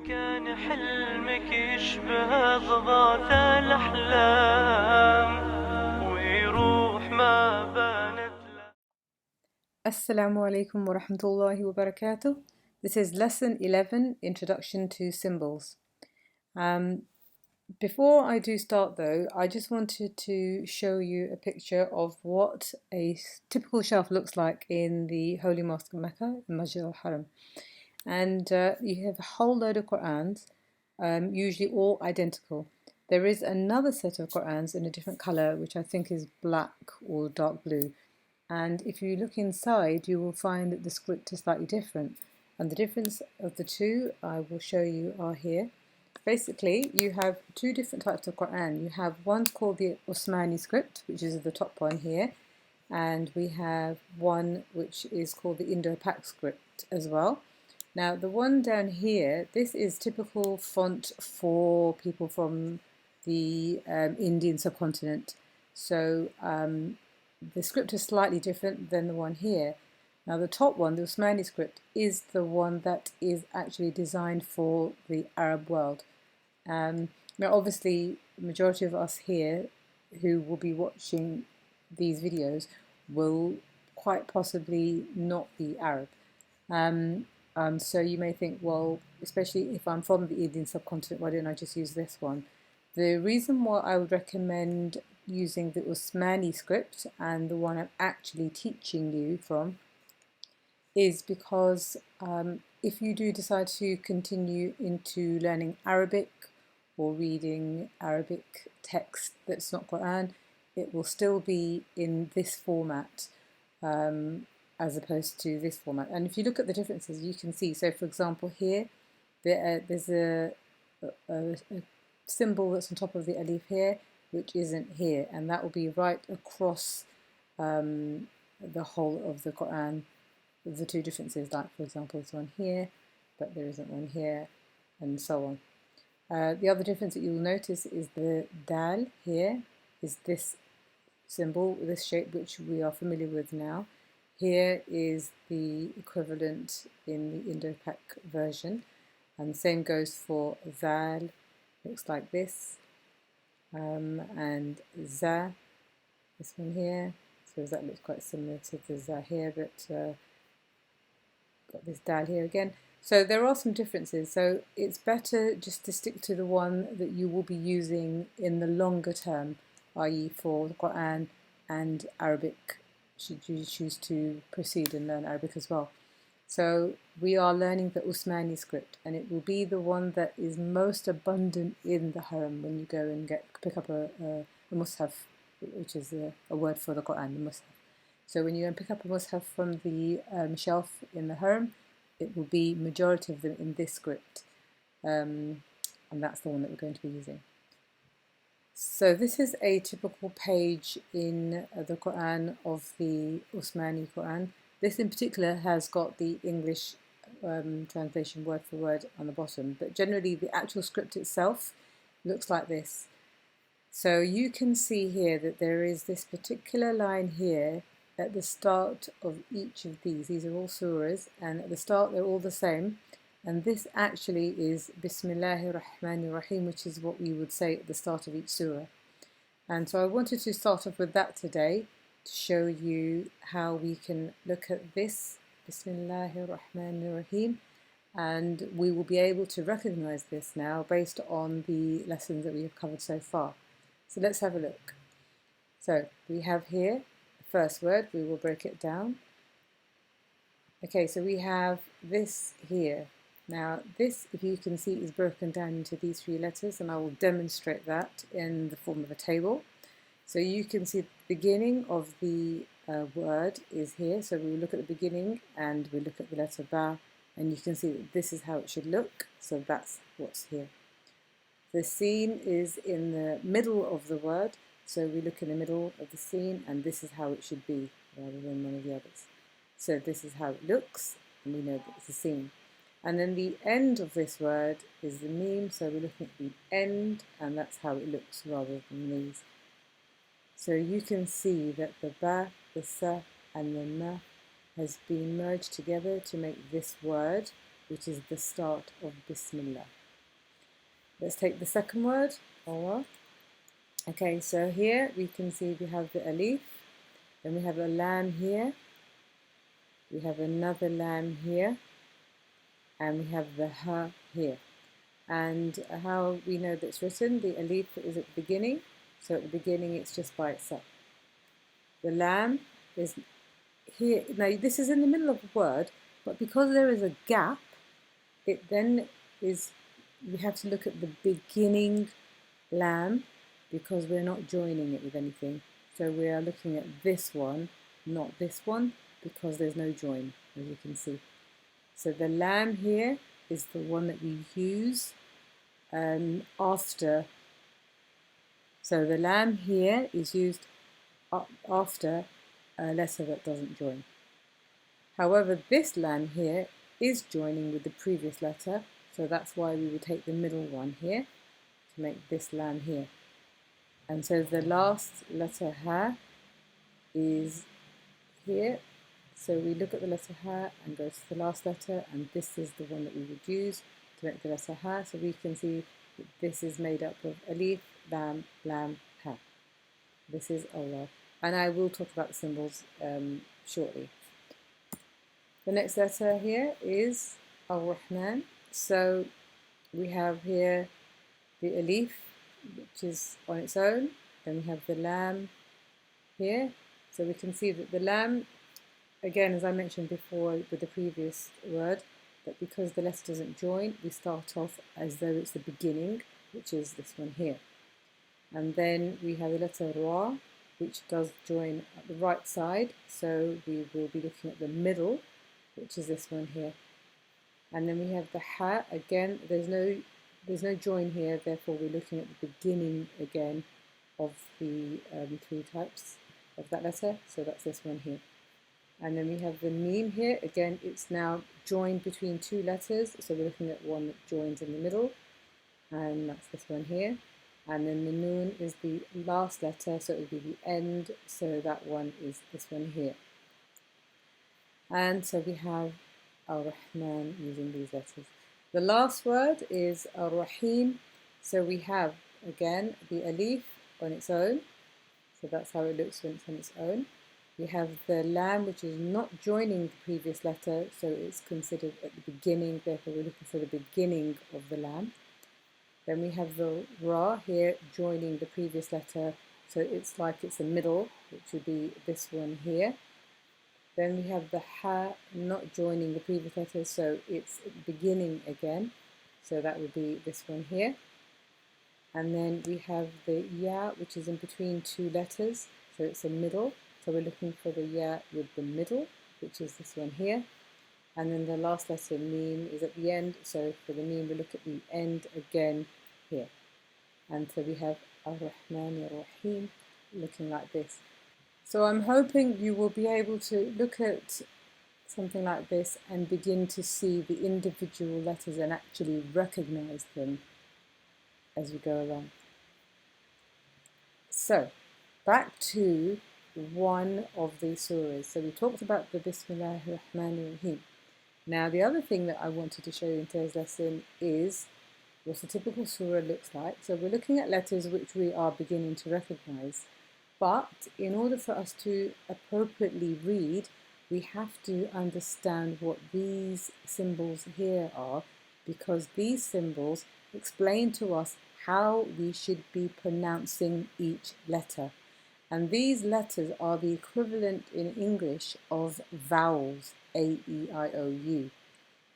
كان حلمك يشبه ضباط الأحلام ويروح ما بانت. Assalamu alaikum wa rahmatullahi wa barakatuh. This is lesson 11, Introduction to Symbols. Before I do start though, I just wanted to show you a picture of what a typical shelf looks like in the Holy Mosque of Mecca, the Masjid al-Haram. And you have a whole load of Qur'ans, usually all identical. There is another set of Qur'ans in a different colour, which I think is black or dark blue. And if you look inside, you will find that the script is slightly different. And the difference of the two I will show you are here. Basically, you have two different types of Quran. You have one called the Uthmani script, which is the top one here, and we have one which is called the Indo Pak script as well. Now, the one down here, this is typical font for people from the Indian subcontinent. So the script is slightly different than the one here. Now the top one, the Uthmani script, is the one that is actually designed for the Arab world. Now obviously the majority of us here who will be watching these videos will quite possibly not be Arab. So you may think, well, especially if I'm from the Indian subcontinent, why don't I just use this one? The reason why I would recommend using the Uthmani script and the one I'm actually teaching you from is because if you do decide to continue into learning Arabic or reading Arabic text that's not Quran, it will still be in this format as opposed to this format. And if you look at the differences, you can see. So for example here, there's a symbol that's on top of the alif here, which isn't here, and that will be right across the whole of the Quran. The two differences, like for example this one here, but there isn't one here, and so on. The other difference that you'll notice is the dal here is this symbol, this shape which we are familiar with now. Here is the equivalent in the Indo Pak version, and the same goes for zal, looks like this, and za, this one here. So that looks quite similar to the za here, but got this dal here again. So there are some differences, so it's better just to stick to the one that you will be using in the longer term, i.e. for the Quran and Arabic, should you choose to proceed and learn Arabic as well. So we are learning the Uthmani script, and it will be the one that is most abundant in the Haram when you go and pick up a mushaf, which is a word for the Quran, the mushaf. So when you go and pick up a mushaf from the shelf in the Haram, it will be majority of them in this script, and that's the one that we're going to be using. So this is a typical page in the Quran of the Uthmani Quran. This in particular has got the English translation word for word on the bottom, but generally the actual script itself looks like this. So you can see here that there is this particular line here at the start of each of these. These are all surahs, and at the start they're all the same. And this actually is Bismillahir Rahmanir Rahim, which is what we would say at the start of each surah. And so I wanted to start off with that today to show you how we can look at this, Bismillahir Rahmanir Rahim, and we will be able to recognize this now based on the lessons that we have covered so far. So let's have a look. So we have here the first word, we will break it down. Okay, so we have this here. Now this, if you can see, is broken down into these three letters, and I will demonstrate that in the form of a table. So you can see the beginning of the word is here. So we look at the beginning and we look at the letter ba, and you can see that this is how it should look. So that's what's here. The scene is in the middle of the word. So we look in the middle of the scene, and this is how it should be rather than one of the others. So this is how it looks, and we know that it's a scene. And then the end of this word is the meme, so we're looking at the end, and that's how it looks rather than these. So you can see that the ba, the sa, and the ma has been merged together to make this word, which is the start of Bismillah. Let's take the second word, Allah. Okay, so here we can see we have the alif, then we have a lam here, we have another lam here, and we have the ha here. And how we know that it's written, the alif is at the beginning, so at the beginning it's just by itself. The lam is here. Now this is in the middle of a word, but because there is a gap, it then is, we have to look at the beginning lam because we're not joining it with anything. So we are looking at this one, not this one, because there's no join, as you can see. So the lam here is the one that we use after. So the lam here is used after a letter that doesn't join. However, this lam here is joining with the previous letter, so that's why we would take the middle one here to make this lam here. And so the last letter ha is here. So we look at the letter ha and go to the last letter, and this is the one that we would use to make the letter ha. So we can see that this is made up of alif, lam, lam, ha. This is Allah. And I will talk about the symbols shortly. The next letter here is Ar-Rahman. So we have here the alif, which is on its own. Then we have the lam here. So we can see that the lam, again, as I mentioned before with the previous word, that because the letter doesn't join, we start off as though it's the beginning, which is this one here. And then we have the letter ra, which does join at the right side. So we will be looking at the middle, which is this one here. And then we have the ha. Again, there's no join here, therefore we're looking at the beginning again of the three types of that letter. So that's this one here. And then we have the meme here. Again, it's now joined between two letters, so we're looking at one that joins in the middle, and that's this one here. And then the noon is the last letter, so it would be the end, so that one is this one here. And so we have Ar-Rahman using these letters. The last word is Ar-Rahim. So we have, again, the alif on its own. So that's how it looks when it's on its own. We have the lam, which is not joining the previous letter, so it's considered at the beginning, therefore we're looking for the beginning of the lam. Then we have the ra here joining the previous letter, so it's like it's a middle, which would be this one here. Then we have the ha not joining the previous letter, so it's beginning again, so that would be this one here. And then we have the ya, which is in between two letters, so it's a middle, so we're looking for the ya with the middle, which is this one here. And then the last letter, meme, is at the end, so for the meme we look at the end again here. And so we have Ar-Rahman Ar-Rahim looking like this. So I'm hoping you will be able to look at something like this and begin to see the individual letters and actually recognize them as we go along. So, back to one of these surahs. So we talked about the Bismillah ar-Rahman ar-Rahim. Now the other thing that I wanted to show you in today's lesson is what a typical surah looks like. So we're looking at letters which we are beginning to recognize. But in order for us to appropriately read, we have to understand what these symbols here are, because these symbols explain to us how we should be pronouncing each letter. And these letters are the equivalent in English of vowels, A-E-I-O-U.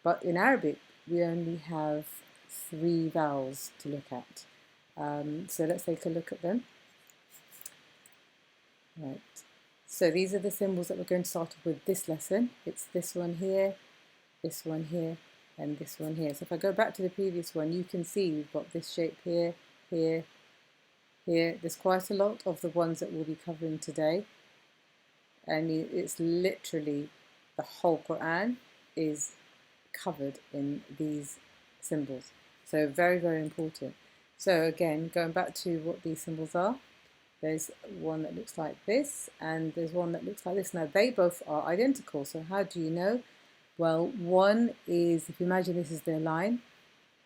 But in Arabic, we only have 3 vowels to look at. So let's take a look at them. Right. So these are the symbols that we're going to start with this lesson. It's this one here, and this one here. So if I go back to the previous one, you can see we've got this shape here, here, here. There's quite a lot of the ones that we'll be covering today. And it's literally the whole Quran is covered in these symbols. So very, very important. So again, going back to what these symbols are, there's one that looks like this, and there's one that looks like this. Now they both are identical, so how do you know? Well, one is, if you imagine this is their line,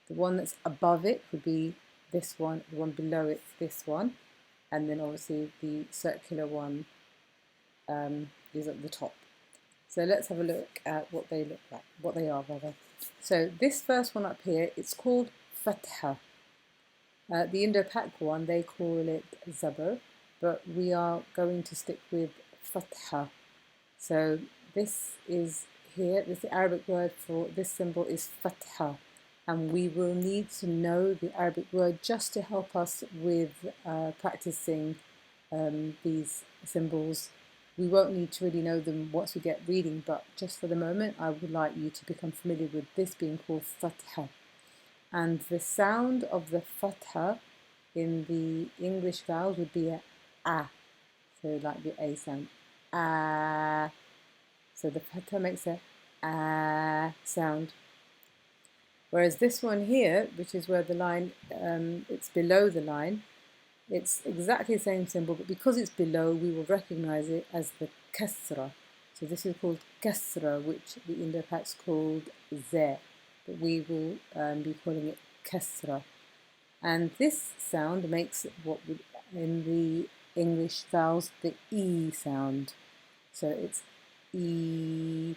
the one that's above it would be this one, the one below it's this one, and then obviously the circular one is at the top. So let's have a look at what they look like, what they are rather. So this first one up here, it's called Fatha. The Indo Pak one, they call it Zabar, but we are going to stick with Fatha. So this is here, this Arabic word for this symbol is Fatha, and we will need to know the Arabic word just to help us with practicing these symbols. We won't need to really know them once we get reading, but just for the moment I would like you to become familiar with this being called Fatha. And the sound of the Fatha in the English vowels would be a, so like the A sound, a. So the Fatha makes a sound. Whereas this one here, which is where the line, it's below the line, it's exactly the same symbol, but because it's below, we will recognize it as the Kasra. So this is called Kasra, which the Indo Pak's called Z, but we will be calling it Kasra. And this sound makes what would, in the English vowels, the E sound. So it's E.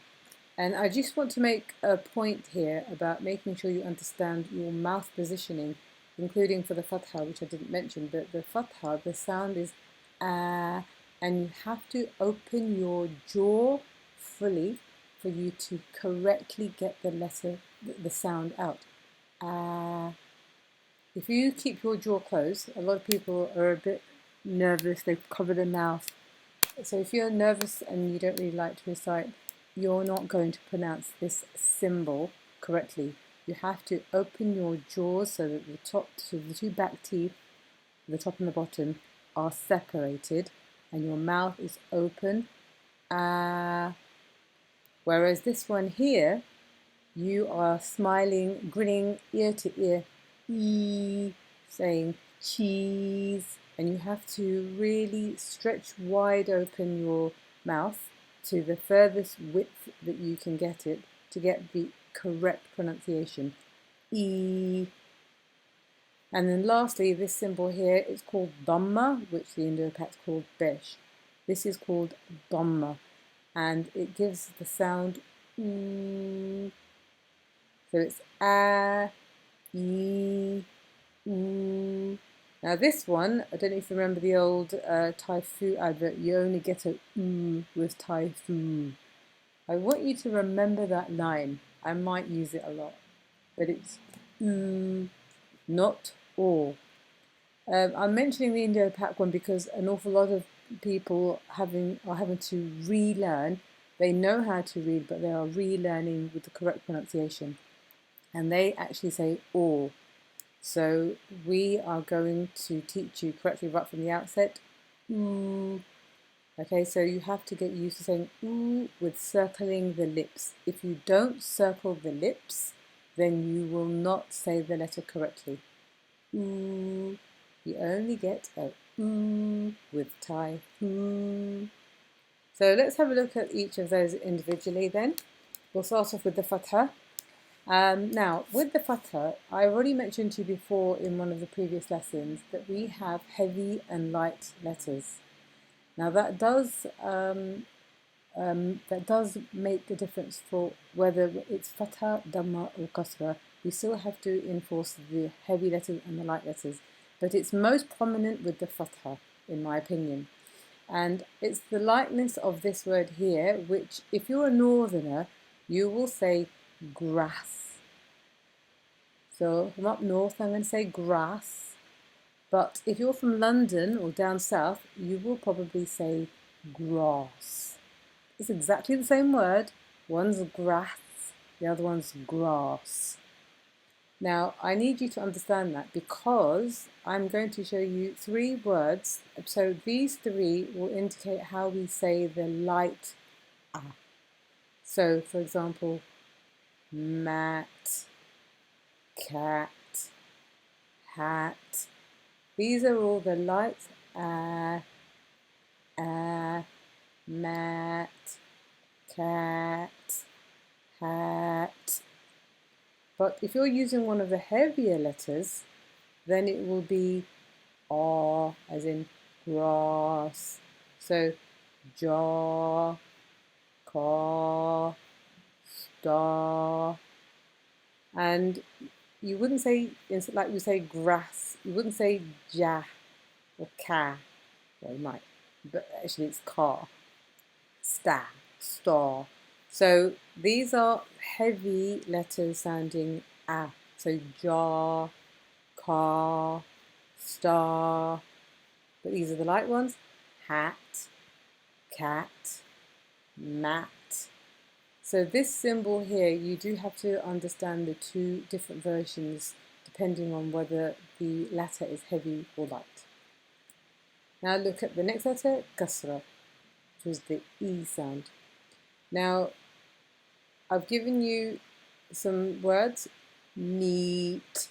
And I just want to make a point here about making sure you understand your mouth positioning, including for the Fatha, which I didn't mention, but the Fatha, the sound is and you have to open your jaw fully for you to correctly get the letter, the sound out. If you keep your jaw closed, a lot of people are a bit nervous, they cover their mouth. So if you're nervous and you don't really like to recite, you're not going to pronounce this symbol correctly. You have to open your jaws so that the top, so the two back teeth, the top and the bottom, are separated and your mouth is open. Whereas this one here, you are smiling, grinning ear to ear, saying cheese, and you have to really stretch wide open your mouth to the furthest width that you can get it to get the correct pronunciation. E. And then lastly, this symbol here is called Damma, which the Indo Pak's called Besh. This is called Damma, and it gives the sound oo. So it's a, e, oo. Now this one, I don't know if you remember the old Thai food advert, you only get a oo with Thai food. I want you to remember that line. I might use it a lot, but it's oo, not or. I'm mentioning the Indo Pak one because an awful lot of people are having to relearn. They know how to read, but they are relearning with the correct pronunciation. And they actually say or. So we are going to teach you correctly right from the outset. Ooh. Okay, so you have to get used to saying ooh with circling the lips. If you don't circle the lips, then you will not say the letter correctly. Ooh. You only get a ooh with Thai ooh. So let's have a look at each of those individually then. We'll start off with the Fatha. Now, with the Fatha, I already mentioned to you before in one of the previous lessons that we have heavy and light letters. Now that does make a difference for whether it's Fatha, Damma or Kasra. We still have to enforce the heavy letters and the light letters, but it's most prominent with the Fatha, in my opinion. And it's the lightness of this word here, which if you're a northerner, you will say grass. So from up north, I'm going to say grass. But if you're from London or down south, you will probably say grass. It's exactly the same word. One's grass, the other one's grass. Now, I need you to understand that because I'm going to show you 3 words. So these 3 will indicate how we say the light a. So, for example, mat, cat, hat. These are all the light mat, cat, hat. But if you're using one of the heavier letters, then it will be R, as in grass. So jaw, car, star. And you wouldn't say, like we say grass, you wouldn't say ja or ka. Well, you might, but actually it's car, star, star. So these are heavy letters sounding a. So jar, car, star. But these are the light ones: hat, cat, mat. So this symbol here, you do have to understand the two different versions depending on whether the letter is heavy or light. Now look at the next letter, kasra, which was the E sound. Now I've given you some words: meat,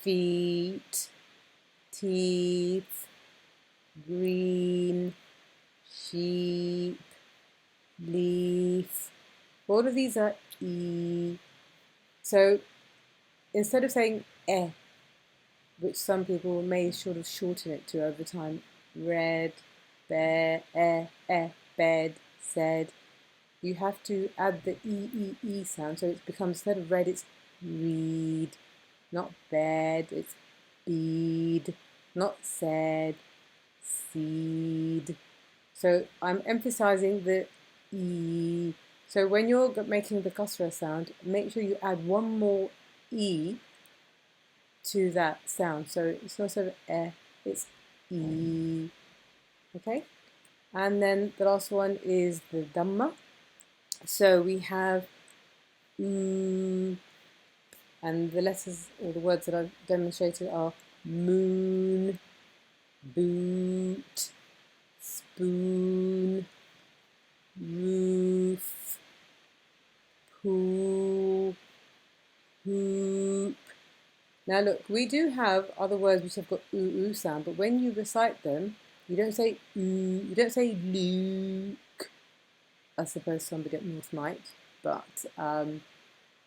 feet, teeth, green, sheep, leaf. All of these are E. So instead of saying eh, which some people may sort of shorten it to over time, red, bear, bed, said, you have to add the E sound, so it becomes, instead of red, it's read, not bed, it's bead, not said, seed. So I'm emphasizing the E. So when you're making the kasra sound, make sure you add one more E to that sound. So it's not sort of eh, it's E. Okay? And then the last one is the Damma. So we have and the letters or the words that I've demonstrated are moon, boot, spoon, roof, pool, hoop. Now look, we do have other words which have got oo sound, but when you recite them, you don't say oo, you don't say Luke. I suppose somebody up north might, but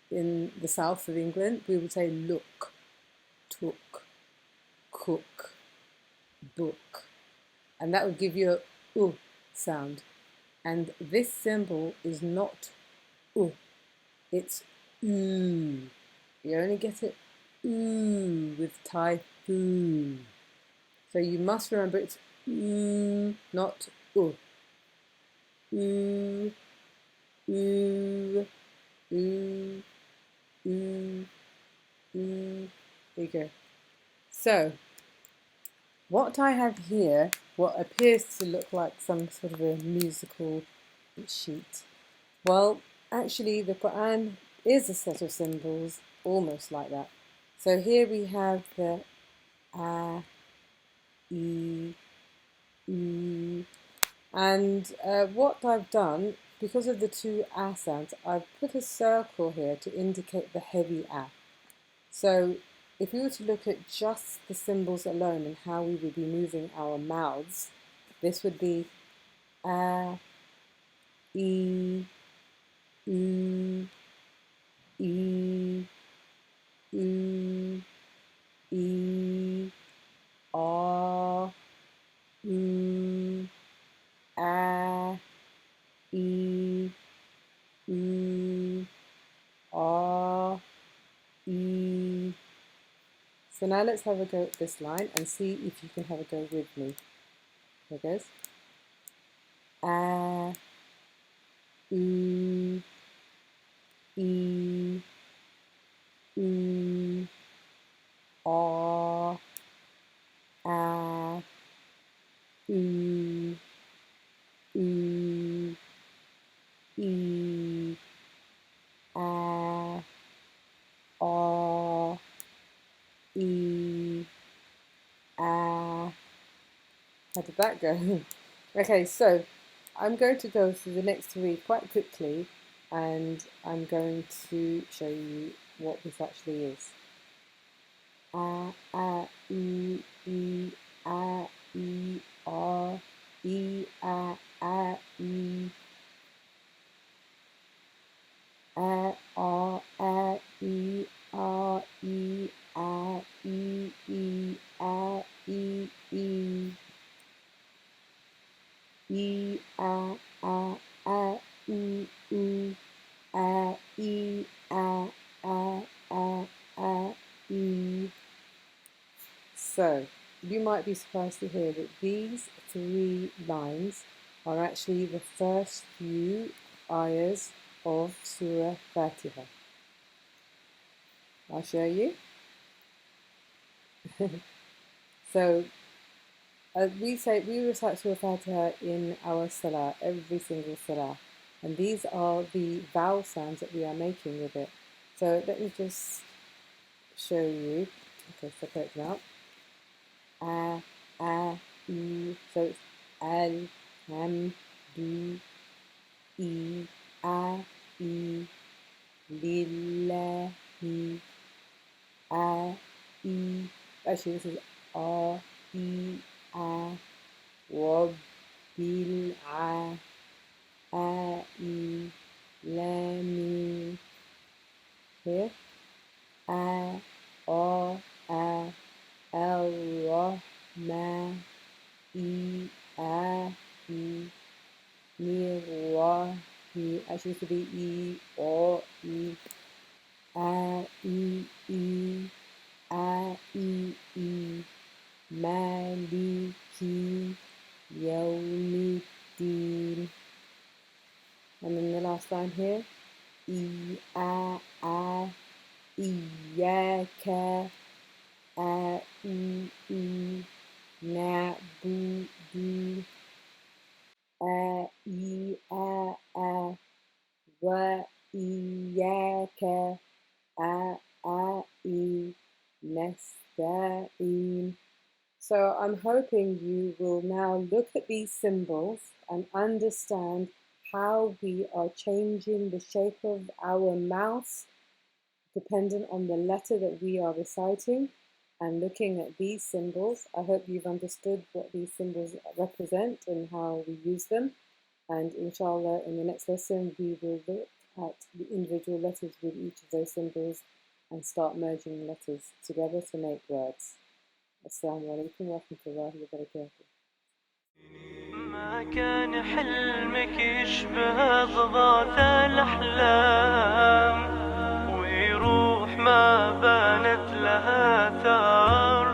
in the south of England, we would say look, took, cook, book, and that would give you a oo sound. And this symbol is not oo, it's oo. You only get it oo with typhoon. So you must remember it's oo, not oo. Ooh, ooh, ooh, ooh, ooh. There you go. So, what I have here, what appears to look like some sort of a musical sheet. Well, actually, the Quran is a set of symbols almost like that. So here we have the a, e, u, and what I've done, because of the two a sounds, I've put a circle here to indicate the heavy a. So if we were to look at just the symbols alone and how we would be moving our mouths, this would be a, e, u, e, u, e, a, u, a, e, u, a, e. So now let's have a go at this line and see if you can have a go with me. Here goes. A, u, e, u, a, u, u, e, a, e, a. How did that go? Okay, so I'm going to go through the next three quite quickly and I'm going to show you what this actually is. A, e, a, e, r, e, a, e, a, So you might be surprised to hear that these 3 lines are actually the first few ayahs of Surah Fatiha. I'll show you. So we recite Surah Fatiha in our salah, every single salah. And these are the vowel sounds that we are making with it. So let me just show you. Okay, separate them out. A, I. So it's al, ham, du, I, a, I, lillahi, a, I. Actually, this is a, I, a, rabbil, a, I, lam, here, a, al-Rahman, I, Mirahi. Actually, it could be E or E. A, I, Maliki, Yawmiddin. And then the last line here. I, Iyaka, Na'budu, wa iyaka nasta'in. So I'm hoping you will now look at these symbols and understand how we are changing the shape of our mouth dependent on the letter that we are reciting. And looking at these symbols, I hope you've understood what these symbols represent and how we use them. And inshallah, in the next lesson, we will look at the individual letters with each of those symbols and start merging letters together to make words. Assalamu alaikum wa rahmatullahi wa barakatuh. ما كان حلمك يشبه ضباط الأحلام ويروح ما بانت لها ثار